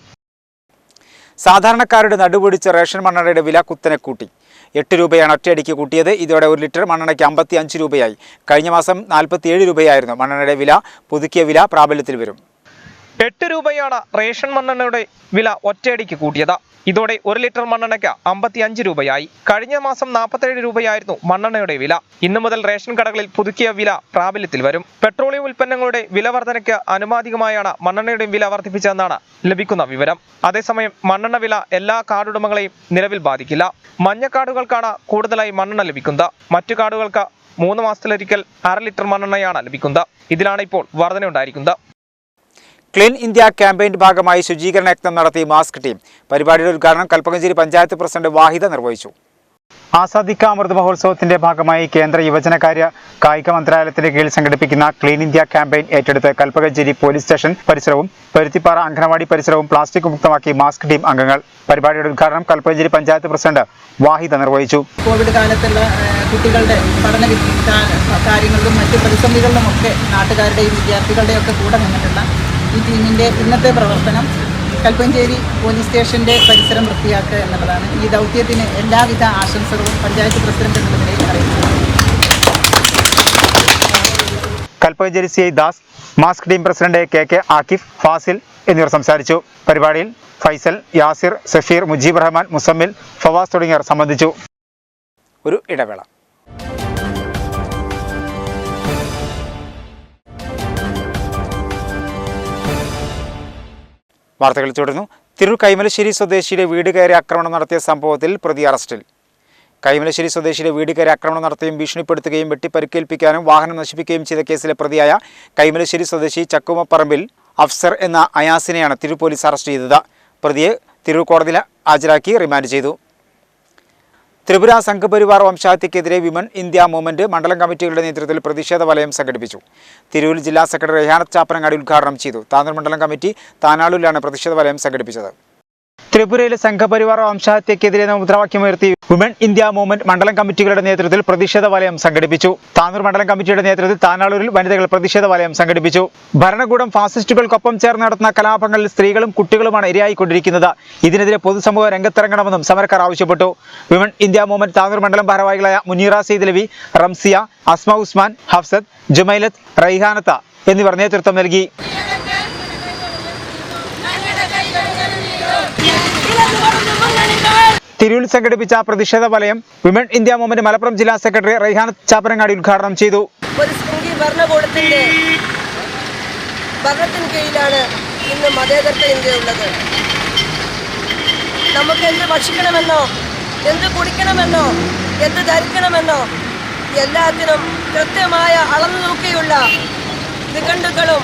Speaker 1: സാധാരണക്കാരുടെ നടുപിടിച്ച റേഷൻ മണ്ണെണ്ണയുടെ വില കുത്തനെ കൂട്ടി. 8 രൂപയാണ് ഒറ്റയടിക്ക് കൂട്ടിയത്. ഇതോടെ 1 ലിറ്റർ മണ്ണെണ്ണയ്ക്ക് 55 രൂപയായി. കഴിഞ്ഞ മാസം 47 രൂപയായിരുന്നു മണ്ണെണ്ണയുടെ വില. പുതുക്കിയ വില പ്രാബല്യത്തിൽ വരും.
Speaker 2: 8 രൂപയാണ് റേഷൻ മണ്ണെണ്ണയുടെ വില ഒറ്റയടിക്ക് കൂട്ടിയത്. ഇതോടെ 1 ലിറ്റർ മണ്ണെണ്ണയ്ക്ക് 55 രൂപയായി. കഴിഞ്ഞ മാസം 47 രൂപയായിരുന്നു മണ്ണെണ്ണയുടെ വില. ഇന്നു മുതൽ റേഷൻ കടകളിൽ പുതുക്കിയ വില പ്രാബല്യത്തിൽ വരും. പെട്രോളിയം ഉൽപ്പന്നങ്ങളുടെ വില വർധനയ്ക്ക് അനുപാതികമായാണ് മണ്ണെണ്ണയുടെ വില വർദ്ധിപ്പിച്ചതെന്നാണ് ലഭിക്കുന്ന വിവരം. അതേസമയം മണ്ണെണ്ണ വില എല്ലാ കാർഡുടമകളെയും നിലവിൽ ബാധിക്കില്ല. മഞ്ഞ കാർഡുകൾക്കാണ് കൂടുതലായി മണ്ണെണ്ണ ലഭിക്കുന്നത്. മറ്റു കാർഡുകൾക്ക് 3 മാസത്തിലൊരിക്കൽ 1/2 ലിറ്റർ മണ്ണെണ്ണയാണ് ലഭിക്കുന്നത്. ഇതിലാണ് ഇപ്പോൾ വർധനയുണ്ടായിരിക്കുന്നത്.
Speaker 1: ക്ലീൻ ഇന്ത്യ ക്യാമ്പയിന്റെ ഭാഗമായി ശുചീകരണ യജ്ഞം നടത്തി മാസ്ക് ടീം. പരിപാടിയുടെ ഉദ്ഘാടനം കൽപ്പകഞ്ചേരി പഞ്ചായത്ത് പ്രസിഡന്റ് വാഹിദ നിർവഹിച്ചു. ആസാദി കാ അമൃത് മഹോത്സവത്തിന്റെ ഭാഗമായി കേന്ദ്ര യുവജനകാര്യ കായിക മന്ത്രാലയത്തിന്റെ കീഴിൽ സംഘടിപ്പിക്കുന്ന ക്ലീൻ ഇന്ത്യ ക്യാമ്പയിൻ ഏറ്റെടുത്ത് കൽപ്പകഞ്ചേരി പോലീസ് സ്റ്റേഷൻ പരിസരവും പരുത്തിപ്പാറ അംഗനവാടി പരിസരവും പ്ലാസ്റ്റിക് മുക്തമാക്കി മാസ്ക് ടീം അംഗങ്ങൾ. പരിപാടിയുടെ ഉദ്ഘാടനം കൽപ്പകഞ്ചേരി പഞ്ചായത്ത് പ്രസിഡന്റ് വാഹിദ നിർവഹിച്ചു.
Speaker 10: കോവിഡ് കാലത്തുള്ള കുട്ടികളുടെ പഠന കാര്യങ്ങളിലും മറ്റ് പ്രതിസന്ധികളിലുമൊക്കെ നാട്ടുകാരുടെയും വിദ്യാർത്ഥികളുടെയും ഒക്കെ കൂടെ നിന്നിട്ടുള്ള ഈ ടീമിൻ്റെ ഇന്നത്തെ പ്രവർത്തനം കൽപ്പഞ്ചേരി പോലീസ് സ്റ്റേഷൻ്റെ പരിസരം വൃത്തിയാക്കുക എന്നുള്ളതാണ്. ഈ ദൗത്യത്തിന് എല്ലാവിധ ആശംസകളും പഞ്ചായത്ത് പ്രസിഡന്റ് എന്ന നിലയിൽ അറിയിക്കുന്നു.
Speaker 1: Kalpakanchery CI Das, mask team president KK Akif, Fasil എന്നിവർ സംസാരിച്ചു. പരിപാടിയിൽ ഫൈസൽ, യാസിർ, സഫീർ, മുജീബ് റഹ്മാൻ, മുസമ്മിൽ, ഫവാസ് തുടങ്ങിയവർ സംബന്ധിച്ചു. ഒരു ഇടവേള. വാർത്തകൾ തുടരുന്നു. തിരൂർ കൈമലശ്ശേരി സ്വദേശിയുടെ വീട് കയറി ആക്രമണം നടത്തിയ സംഭവത്തിൽ പ്രതി അറസ്റ്റിൽ. കൈമലശ്ശേരി സ്വദേശിയുടെ വീട് കയറി ആക്രമണം നടത്തുകയും ഭീഷണിപ്പെടുത്തുകയും വെട്ടിപ്പരിക്കേൽപ്പിക്കാനും വാഹനം നശിപ്പിക്കുകയും ചെയ്ത കേസിലെ പ്രതിയായ കൈമലശ്ശേരി സ്വദേശി ചക്കുമപ്പറമ്പിൽ അഫ്സർ എന്ന അയാസിനെയാണ് തിരൂർ പോലീസ് അറസ്റ്റ് ചെയ്തത്. പ്രതിയെ തിരൂർ കോടതിയിൽ ഹാജരാക്കി റിമാൻഡ് ചെയ്തു. ത്രിപുര സംഘപരിവാർ വംശഹത്യക്കെതിരെ വിമൻ ഇന്ത്യ മൂവ്മെന്റ് മണ്ഡലം കമ്മിറ്റികളുടെ നേതൃത്വത്തിൽ പ്രതിഷേധ വലയം സംഘടിപ്പിച്ചു. തിരൂരിൽ ജില്ലാ സെക്രട്ടറി റെഹാനത്ത് ചാപ്പനങ്ങാടി ഉദ്ഘാടനം ചെയ്തു. താനൂർ മണ്ഡലം കമ്മിറ്റി താനാളൂരിലാണ് പ്രതിഷേധ വലയം സംഘടിപ്പിച്ചത്. ത്രിപുരയിലെ സംഘപരിവാർ വംശഹത്യക്കെതിരെ മുദ്രാവാക്യമുയർത്തി വിമൻ ഇന്ത്യ മൂവ്മെന്റ് മണ്ഡലം കമ്മിറ്റികളുടെ നേതൃത്വത്തിൽ പ്രതിഷേധ വലയം സംഘടിപ്പിച്ചു. താനൂർ മണ്ഡലം കമ്മിറ്റിയുടെ നേതൃത്വത്തിൽ താനാളൂരിൽ വനിതകൾ പ്രതിഷേധ വലയം സംഘടിപ്പിച്ചു. ഭരണകൂടം ഫാസിസ്റ്റുകൾക്കൊപ്പം ചേർന്ന് നടത്തുന്ന കലാപങ്ങളിൽ സ്ത്രീകളും കുട്ടികളുമാണ് ഇരയായിക്കൊണ്ടിരിക്കുന്നത്. ഇതിനെതിരെ പൊതുസമൂഹം രംഗത്തിറങ്ങണമെന്നും സമരക്കാർ ആവശ്യപ്പെട്ടു. വിമൻ ഇന്ത്യ മൂവ്മെന്റ് താനൂർ മണ്ഡലം ഭാരവാഹികളായ മുനീറ സീദലവി, റംസിയ, അസ്മ ഉസ്മാൻ, ഹഫ്സത്ത്, ജുമൈലത്ത്, റൈഹാനത്ത എന്നിവർ നേതൃത്വം നൽകി. തിരൂരിൽ സംഘടിപ്പിച്ച പ്രതിഷേധ വലയം വിമൻ ഇന്ത്യ മൂവ്മെന്റ് മലപ്പുറം ജില്ലാ സെക്രട്ടറി റെഹാനത്ത് ചാപ്പനങ്ങാടി ഉദ്ഘാടനം ചെയ്തു.
Speaker 11: ഒരു സംഘീയ ഭരണകൂടത്തിന്റെ ഭരണത്തിന് കീഴിലാണ് ഇന്ന് മതേതരത്വ ഇന്ത്യ ഉള്ളത്. നമുക്ക് എന്ത് ഭക്ഷിക്കണമെന്നോ എന്ത് കുടിക്കണമെന്നോ എന്ത് ധരിക്കണമെന്നോ എല്ലാത്തിനും കൃത്യമായ അളന്നു നോക്കിയുള്ള നിഘണ്ടുക്കളും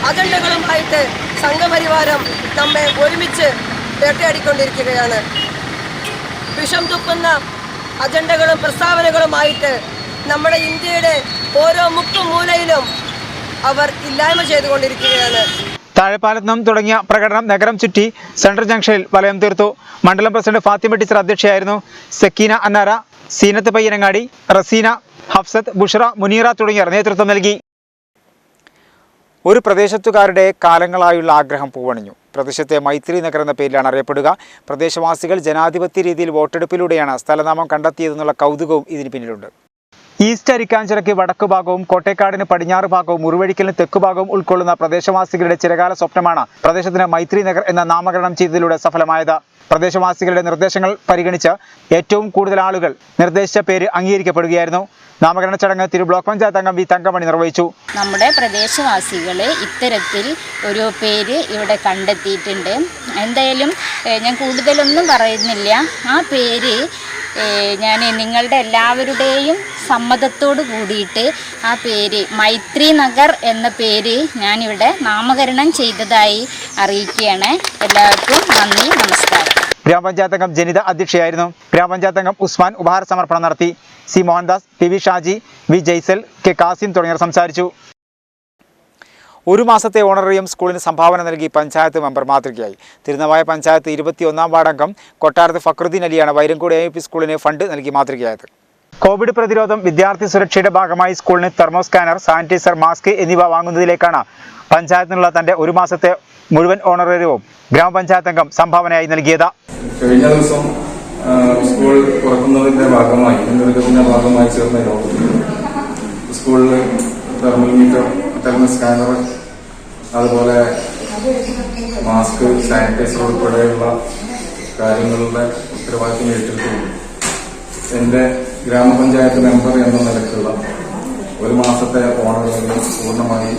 Speaker 11: അജണ്ടകളുമായിട്ട് സംഘപരിവാരം നമ്മെ ഒരുമിച്ച് വേട്ടയാടിക്കൊണ്ടിരിക്കുകയാണ്. വിഷം തുപ്പുന്ന അജണ്ടകളും പ്രസ്താവനകളുമായിട്ട് നമ്മുടെ ഇന്ത്യയുടെ ഓരോ മുക്കും മൂലയിലും അവർ ഇല്ലായ്മ ചെയ്തുകൊണ്ടിരിക്കുകയാണ്.
Speaker 1: താഴെപ്പാലത്ത് നിന്നും തുടങ്ങിയ പ്രകടനം നഗരം ചുറ്റി സെൻട്രൽ ജംഗ്ഷനിൽ വലയം തീർത്തു. മണ്ഡലം പ്രസിഡന്റ് ഫാത്തിമ ടീച്ചർ അധ്യക്ഷയായിരുന്നു. സക്കീന അന്നാര, സീനത്ത് പയ്യനങ്ങാടി, റസീന, ഹഫ്സത്ത്, ബുഷറ, മുനീറ തുടങ്ങിയവർ നേതൃത്വം നൽകി. ഒരു പ്രദേശത്തുകാരുടെ കാലങ്ങളായുള്ള ആഗ്രഹം പൂവണിഞ്ഞു. പ്രദേശത്തെ മൈത്രി നഗർ എന്ന പേരിലാണ് അറിയപ്പെടുക. പ്രദേശവാസികൾ ജനാധിപത്യ രീതിയിൽ വോട്ടെടുപ്പിലൂടെയാണ് സ്ഥലനാമം കണ്ടെത്തിയതെന്നുള്ള കൗതുകവും ഇതിന് പിന്നിലുണ്ട്. ഈസ്റ്റ് അരിക്കാഞ്ചിറയ്ക്ക് വടക്കു ഭാഗവും കോട്ടേക്കാടിന് പടിഞ്ഞാറ് ഭാഗവും മുറിവഴിക്കലിന് തെക്കു ഭാഗവും ഉൾക്കൊള്ളുന്ന പ്രദേശവാസികളുടെ ചിരകാല സ്വപ്നമാണ് പ്രദേശത്തിന് മൈത്രി നഗർ എന്ന നാമകരണം ചെയ്തതിലൂടെ സഫലമായത്. പ്രദേശവാസികളുടെ നിർദ്ദേശങ്ങൾ പരിഗണിച്ച് ഏറ്റവും കൂടുതൽ ആളുകൾ നിർദ്ദേശിച്ച പേര് അംഗീകരിക്കപ്പെടുകയായിരുന്നു. നാമകരണ ചടങ്ങ് തിരു ബ്ലോക്ക് പഞ്ചായത്ത് അംഗം വി തങ്കമണി നിർവഹിച്ചു.
Speaker 12: നമ്മുടെ പ്രദേശവാസികൾ ഇത്തരത്തിൽ ഒരു പേര് ഇവിടെ കണ്ടെത്തിയിട്ടുണ്ട്. എന്തായാലും ഞാൻ കൂടുതലൊന്നും പറയുന്നില്ല. ആ പേര് ഞാൻ നിങ്ങളുടെ എല്ലാവരുടെയും സമ്മതത്തോട് കൂടിയിട്ട് ആ പേര് മൈത്രി നഗർ എന്ന പേര് ഞാനിവിടെ നാമകരണം ചെയ്തതായി അറിയിക്കുകയാണ്. എല്ലാവർക്കും നന്ദി, നമസ്കാരം.
Speaker 1: ഗ്രാമപഞ്ചായത്ത് അംഗം ജനിത അധ്യക്ഷയായിരുന്നു. ഗ്രാമപഞ്ചായത്ത് അംഗം ഉസ്മാൻ ഉപഹാര സമർപ്പണം നടത്തി. C Mohandas, P V Shaji, V Jaisal, K Kasim തുടങ്ങിയവർ സംസാരിച്ചു. ഒരു മാസത്തെ ഓണറേറിയം സ്കൂളിന് സംഭാവന നൽകി പഞ്ചായത്ത് മെമ്പർ മാതൃകയായി. തിരുനാവായ പഞ്ചായത്ത് 21 വാർഡ് അംഗം കൊട്ടാരത്ത് ഫക്രുദ്ദീൻ അലിയാണ് വൈരങ്കോട് AIP സ്കൂളിന് ഫണ്ട് നൽകി മാതൃകയായത്. കോവിഡ് പ്രതിരോധം, വിദ്യാർത്ഥി സുരക്ഷയുടെ ഭാഗമായി സ്കൂളിന് തെർമോ സ്കാനർ, സാനിറ്റൈസർ, മാസ്ക് എന്നിവ വാങ്ങുന്നതിലേക്കാണ് പഞ്ചായത്തിനുള്ള തന്റെ ഒരു മാസത്തെ മുഴുവൻ ഓണറേറിയവും ഗ്രാമപഞ്ചായത്ത് അംഗം സംഭാവനയായി നൽകിയത്.
Speaker 13: കഴിഞ്ഞ ദിവസം സ്കൂൾ തുറക്കുന്നതിന്റെ ഭാഗമായി ചേർന്ന യോഗത്തിൽ സ്കൂളിൽ തെർമോമീറ്റർ, തെർമൽ സ്കാനർ, അതുപോലെ മാസ്ക്, സാനിറ്റൈസർ ഉൾപ്പെടെയുള്ള കാര്യങ്ങളുടെ ഉത്തരവാദിത്വം ഏറ്റെടുത്തുകൊണ്ട് എന്റെ ഗ്രാമപഞ്ചായത്ത് മെമ്പർ എന്ന നിലയ്ക്കുള്ള ഒരു മാസത്തെ ഓണറേറിയം പൂർണ്ണമായി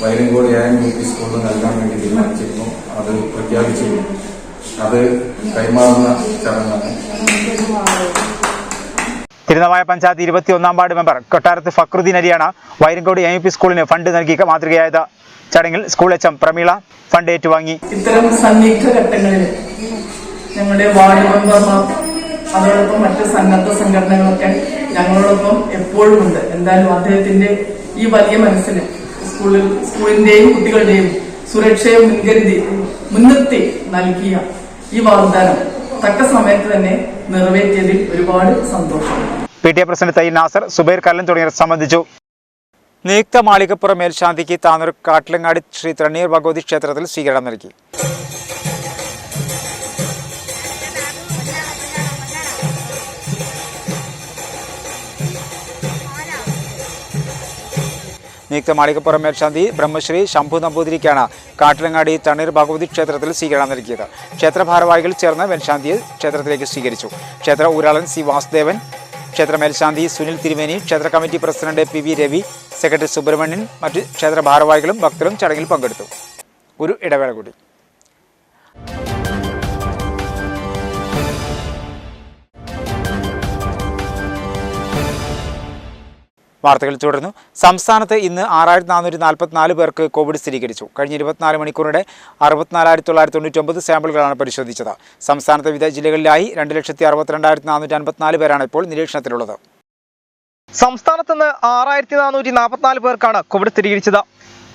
Speaker 13: വൈരങ്കോട് AIP സ്കൂളിൽ നൽകാൻ വേണ്ടി തീരുമാനിച്ചിരുന്നു. അത് പ്രഖ്യാപിച്ചിരുന്നു. അത് കൈമാറുന്ന ചടങ്ങാണ്.
Speaker 1: Thirunavaya panchayat 21 ward member Kottarath Fakhruddin അലിയാണ് Vairankode AIP സ്കൂളിന് ഫണ്ട് നൽകി മാതൃകയായത്. ചടങ്ങിൽ സ്കൂൾ HM പ്രമീള ഫണ്ട് ഏറ്റുവാങ്ങി.
Speaker 10: ഇത്തരം സന്നിഗ്ധ ഘട്ടങ്ങളിൽ ഞങ്ങളുടെ വാർഡ് മെമ്പർമാർ അതോടൊപ്പം മറ്റ് സന്നദ്ധ സംഘടനകളൊക്കെ ഞങ്ങളോടൊപ്പം എപ്പോഴും ഉണ്ട്. എന്തായാലും അദ്ദേഹത്തിന്റെ ഈ വലിയ മനസ്സിന് സ്കൂളിന്റെയും കുട്ടികളുടെയും സുരക്ഷയെ മുൻനിർത്തി നൽകിയ ഈ വാഗ്ദാനം തക്ക സമയത്ത് തന്നെ നിറവേറ്റിയതിൽ ഒരുപാട് സന്തോഷം.
Speaker 1: PTA പ്രസിഡന്റ് തയ്യൻ നാസർ, സുബൈർ കല്ലൻ തുടങ്ങിയവർ സംബന്ധിച്ചു. നിയുക്ത മാളികപ്പുറം മേൽശാന്തിക്ക് താനൂർ കാട്ടിലങ്ങാടി ശ്രീ തണ്ണീർ ഭഗവതി ക്ഷേത്രത്തിൽ സ്വീകരണം നൽകി. നിയുക്ത മാളികപ്പുറം മേൽശാന്തി ബ്രഹ്മശ്രീ ശംഭു നമ്പൂതിരിക്കാണ് കാട്ടിലങ്ങാടി തണ്ണീർ ഭഗവതി ക്ഷേത്രത്തിൽ സ്വീകരണം നൽകിയത്. ക്ഷേത്ര ഭാരവാഹികൾ ചേർന്ന് മേൽശാന്തിയെ ക്ഷേത്രത്തിലേക്ക് സ്വീകരിച്ചു. ക്ഷേത്ര ഊരാളൻ സി വാസുദേവൻ, ക്ഷേത്ര മേൽശാന്തി സുനിൽ തിരുമേനി, ക്ഷേത്ര committee president PV Ravi, secretary Subramanian, മറ്റ് ക്ഷേത്ര ഭാരവാഹികളും ഭക്തരും ചടങ്ങിൽ പങ്കെടുത്തു. ഒരു ഇടവേള കൂടി. വാർത്തകൾ തുടർന്നു. സംസ്ഥാനത്ത് ഇന്ന് 6444 പേർക്ക് കോവിഡ് സ്ഥിരീകരിച്ചു. കഴിഞ്ഞ 24 മണിക്കൂറിടെ 64,999 സാമ്പിളുകളാണ് പരിശോധിച്ചത്. സംസ്ഥാനത്തെ വിവിധ ജില്ലകളിലായി 2,62,454 പേരാണ് ഇപ്പോൾ നിരീക്ഷണത്തിലുള്ളത്.
Speaker 2: സംസ്ഥാനത്ത് നിന്ന് 6444 പേർക്കാണ് കോവിഡ് സ്ഥിരീകരിച്ചത്.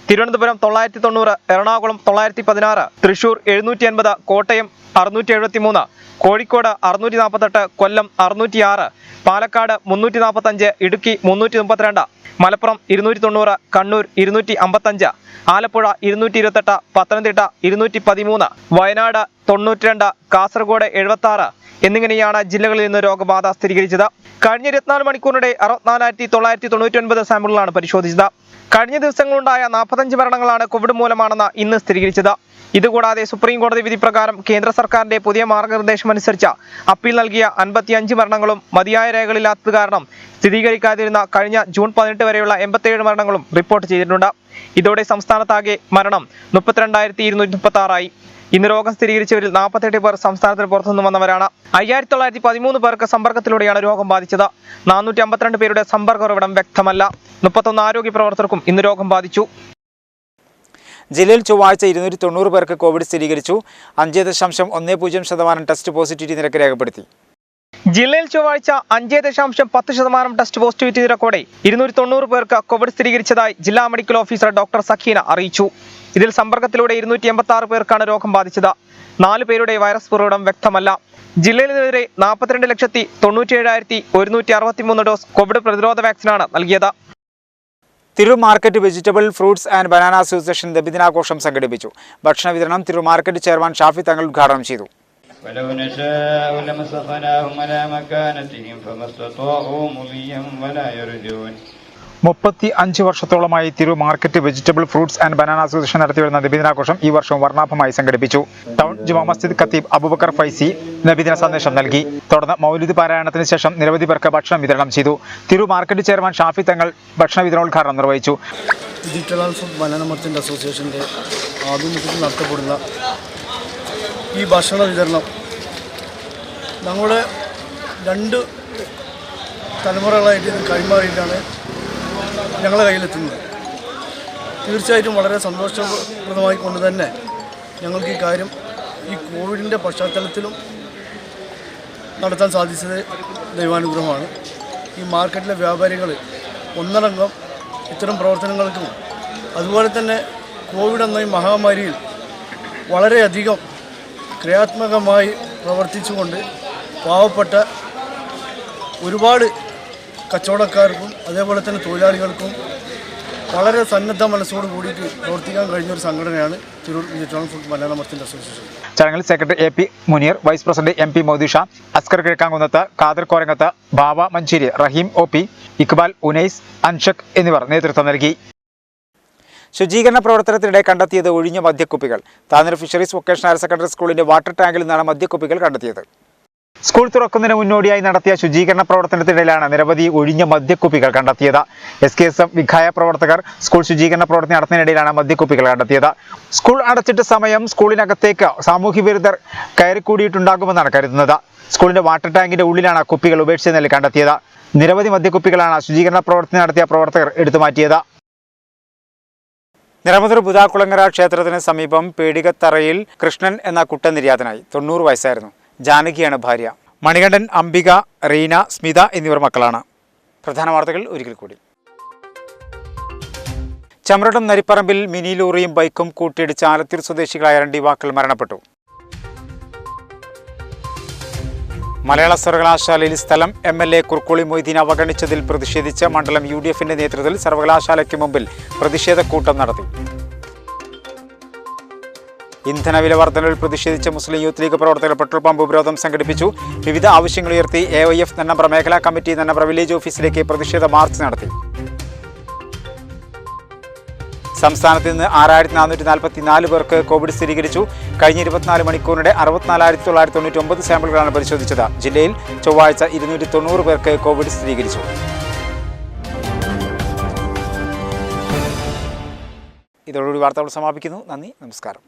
Speaker 2: തിരുവനന്തപുരം 990, എറണാകുളം 916, തൃശൂർ 780, കോട്ടയം 673, കോഴിക്കോട് 648, കൊല്ലം 606, പാലക്കാട് 345, ഇടുക്കി 332, മലപ്പുറം 290, കണ്ണൂർ 255, ആലപ്പുഴ 228, പത്തനംതിട്ട 213, വയനാട് 92, കാസർഗോഡ് 76 എന്നിങ്ങനെയാണ് ജില്ലകളിൽ നിന്ന് രോഗബാധ സ്ഥിരീകരിച്ചത്. കഴിഞ്ഞ 24 മണിക്കൂറിനിടെ 64,999 സാമ്പിളുകളാണ് പരിശോധിച്ചത്. കഴിഞ്ഞ ദിവസങ്ങളുണ്ടായ 45 മരണങ്ങളാണ് കോവിഡ് മൂലമാണെന്ന് ഇന്ന് സ്ഥിരീകരിച്ചത്. ഇതുകൂടാതെ സുപ്രീം കോടതി വിധി പ്രകാരം കേന്ദ്ര സർക്കാരിന്റെ പുതിയ മാർഗനിർദ്ദേശം അനുസരിച്ച് അപ്പീൽ നൽകിയ 55 മരണങ്ങളും മതിയായ രേഖകളില്ലാത്തത് കാരണം സ്ഥിരീകരിക്കാതിരുന്ന കഴിഞ്ഞ ജൂൺ 18 വരെയുള്ള 87 മരണങ്ങളും റിപ്പോർട്ട് ചെയ്തിട്ടുണ്ട്. ഇതോടെ സംസ്ഥാനത്താകെ മരണം 32,236 ആയി. ഇന്ന് രോഗം സ്ഥിരീകരിച്ചവരിൽ 48 പേർ സംസ്ഥാനത്തിന് പുറത്തുനിന്ന് വന്നവരാണ്. 5913 പേർക്ക് സമ്പർക്കത്തിലൂടെയാണ് രോഗം ബാധിച്ചത്. 452 പേരുടെ സമ്പർക്ക ഉറവിടം വ്യക്തമല്ല. 31 ആരോഗ്യ പ്രവർത്തകർക്കും ഇന്ന് രോഗം ബാധിച്ചു.
Speaker 1: ജില്ലയിൽ ചൊവ്വാഴ്ച 290 പേർക്ക് കോവിഡ് സ്ഥിരീകരിച്ചു. 5.10% ടെസ്റ്റ് പോസിറ്റിവിറ്റി നിരക്ക് രേഖപ്പെടുത്തി.
Speaker 2: ജില്ലയിൽ ചൊവ്വാഴ്ച 5.10% ടെസ്റ്റ് പോസിറ്റിവിറ്റി നിരക്കോടെ 290 പേർക്ക് കോവിഡ് സ്ഥിരീകരിച്ചതായി ജില്ലാ മെഡിക്കൽ ഓഫീസർ ഡോക്ടർ സക്കീന അറിയിച്ചു. ഇതിൽ സമ്പർക്കത്തിലൂടെ 286 പേർക്കാണ് രോഗം ബാധിച്ചത്. 4 പേരുടെ വൈറസ് ഉറവിടം വ്യക്തമല്ല. ജില്ലയിൽ ഇതുവരെ 42,97,163 ഡോസ് കോവിഡ് പ്രതിരോധ വാക്സിനാണ് നൽകിയത്.
Speaker 1: Tirur market vegetable fruits and banana association നബിദിനാഘോഷം സംഘടിപ്പിച്ചു. ഭക്ഷണ വിതരണം തിരൂർ മാർക്കറ്റ് ചെയർമാൻ ഷാഫി തങ്ങൾ ഉദ്ഘാടനം ചെയ്തു. 35 വർഷത്തോളമായി Tirur market vegetable fruits and banana association നടത്തിവരുന്ന നബിദിനാഘോഷം ഈ വർഷവും വർണ്ണാഭമായി സംഘടിപ്പിച്ചു. ടൗൺ ജുമാ മസ്ജിദ് ഖത്തീബ് അബൂബക്കർ ഫൈസി നബിദിന സന്ദേശം നൽകി. തുടർന്ന് മൗലിദ് പാരായണത്തിന് ശേഷം നിരവധി പേർക്ക് ഭക്ഷണം വിതരണം ചെയ്തു. തിരൂർ മാർക്കറ്റ് ചെയർമാൻ ഷാഫി തങ്ങൾ ഭക്ഷണ വിതരണോദ്ഘാടനം നിർവഹിച്ചു.
Speaker 7: ഡിജിറ്റൽ ഫുഡ് ബനാന മർച്ചന്റ് അസോസിയേഷന്റെ ആഭിമുഖ്യത്തിൽ നടത്തപ്പെടുന്ന ഈ ഭക്ഷണ വിതരണം ഞങ്ങളുടെ 2 തലമുറകളായിട്ട് ഇത് കൈമാറിയിട്ടാണ് ഞങ്ങളുടെ കയ്യിലെത്തുന്നത്. തീർച്ചയായിട്ടും വളരെ സന്തോഷപ്രദമായി കൊണ്ട് തന്നെ ഞങ്ങൾക്ക് ഈ കാര്യം ഈ കോവിഡിൻ്റെ പശ്ചാത്തലത്തിലും നടത്താൻ സാധിച്ചത് ദൈവാനുഗ്രഹമാണ്. ഈ മാർക്കറ്റിലെ വ്യാപാരികൾ ഒന്നടങ്കം ഇത്തരം പ്രവർത്തനങ്ങൾക്കും അതുപോലെ തന്നെ കോവിഡ് എന്ന ഈ മഹാമാരിയിൽ വളരെയധികം ക്രിയാത്മകമായി പ്രവർത്തിച്ചുകൊണ്ട് പാവപ്പെട്ട ഒരുപാട് കച്ചവടക്കാർക്കും അതേപോലെ തന്നെ തൊഴിലാളികൾക്കും വളരെ സന്നദ്ധ മനസ്സോട് കൂടിയിട്ട് പ്രവർത്തിക്കാൻ കഴിഞ്ഞൊരു സംഘടനയാണ് Tirur digital food banana merchant association.
Speaker 1: ചടങ്ങിൽ secretary AP Muneer, vice president MP Maudusha, Askar Kizhakkankunnath, Khader Korangath, Baba Manjeri, Raheem OP, Iqbal, Unais, Anshak എന്നിവർ നേതൃത്വം നൽകി. ശുചീകരണ പ്രവർത്തനത്തിനിടെ കണ്ടെത്തിയത് ഒഴിഞ്ഞ മദ്യക്കുപ്പികൾ. Tanur fisheries vocational higher secondary സ്കൂളിന്റെ വാട്ടർ ടാങ്കിൽ നിന്നാണ് മദ്യക്കുപ്പികൾ കണ്ടെത്തിയത്. സ്കൂൾ തുറക്കുന്നതിന് മുന്നോടിയായി നടത്തിയ ശുചീകരണ പ്രവർത്തനത്തിനിടയിലാണ് നിരവധി ഒഴിഞ്ഞ മദ്യക്കുപ്പികൾ കണ്ടെത്തിയത്. SKSM വിഖായ പ്രവർത്തകർ സ്കൂൾ ശുചീകരണ പ്രവർത്തനം നടത്തുന്നതിനിടയിലാണ് മദ്യക്കുപ്പികൾ കണ്ടെത്തിയത്. സ്കൂൾ അടച്ചിട്ട സമയം സ്കൂളിനകത്തേക്ക് സാമൂഹ്യ വിരുദ്ധർ കയറിക്കൂടിയിട്ടുണ്ടാകുമെന്നാണ് കരുതുന്നത്. സ്കൂളിന്റെ വാട്ടർ ടാങ്കിന്റെ ഉള്ളിലാണ് കുപ്പികൾ ഉപേക്ഷിച്ച നിലയിൽ കണ്ടെത്തിയത്. നിരവധി മദ്യക്കുപ്പികളാണ് ശുചീകരണ പ്രവർത്തനം നടത്തിയ പ്രവർത്തകർ എടുത്തുമാറ്റിയത്. നിറമതുർ ബുധാക്കുളങ്ങര ക്ഷേത്രത്തിന് സമീപം പേടികത്തറയിൽ കൃഷ്ണൻ എന്ന കുട്ടൻ നിര്യാതനായി. 90 വയസ്സായിരുന്നു. ജാനകിയാണ് ഭാര്യ. മണികണ്ഠൻ, അംബിക, റീന, സ്മിത എന്നിവർ മക്കളാണ്. പ്രധാന വാർത്തകൾ ഒരിക്കൽ കൂടി. ചമ്രടം നരിപ്പറമ്പിൽ മിനി ലോറിയും ബൈക്കും കൂട്ടിയിടിച്ച് ആലത്തൂർ സ്വദേശികളായ 2 യുവാക്കൾ മരണപ്പെട്ടു. മലയാള സർവകലാശാലയിൽ സ്ഥലം MLA കുർക്കോളി മൊയ്തീൻ അവഗണിച്ചതിൽ പ്രതിഷേധിച്ച് മണ്ഡലം UDFന്റെ നേതൃത്വത്തിൽ സർവകലാശാലയ്ക്ക് മുമ്പിൽ പ്രതിഷേധക്കൂട്ടം നടത്തി. ഇന്ധനവില വർധനവിൽ പ്രതിഷേധിച്ച് മുസ്ലിം യൂത്ത് ലീഗ് പ്രവർത്തകർ പെട്രോൾ പമ്പ് ഉപരോധം സംഘടിപ്പിച്ചു. വിവിധ ആവശ്യങ്ങളുയർത്തി AYF നന്നമ്പ്ര മേഖലാ കമ്മിറ്റി നന്നമ്പ്ര വില്ലേജ് ഓഫീസിലേക്ക് പ്രതിഷേധ മാർച്ച് നടത്തി. സംസ്ഥാനത്ത് നിന്ന് 6444 പേർക്ക് കോവിഡ് സ്ഥിരീകരിച്ചു. കഴിഞ്ഞ 24 മണിക്കൂറിനിടെ 64,999 സാമ്പിളുകളാണ് പരിശോധിച്ചത്. ജില്ലയിൽ ചൊവ്വാഴ്ച 290 പേർക്ക് കോവിഡ് സ്ഥിരീകരിച്ചു. ഇതോടുകൂടി വാർത്തകൾ സമാപിക്കുന്നു. നന്ദി, നമസ്കാരം.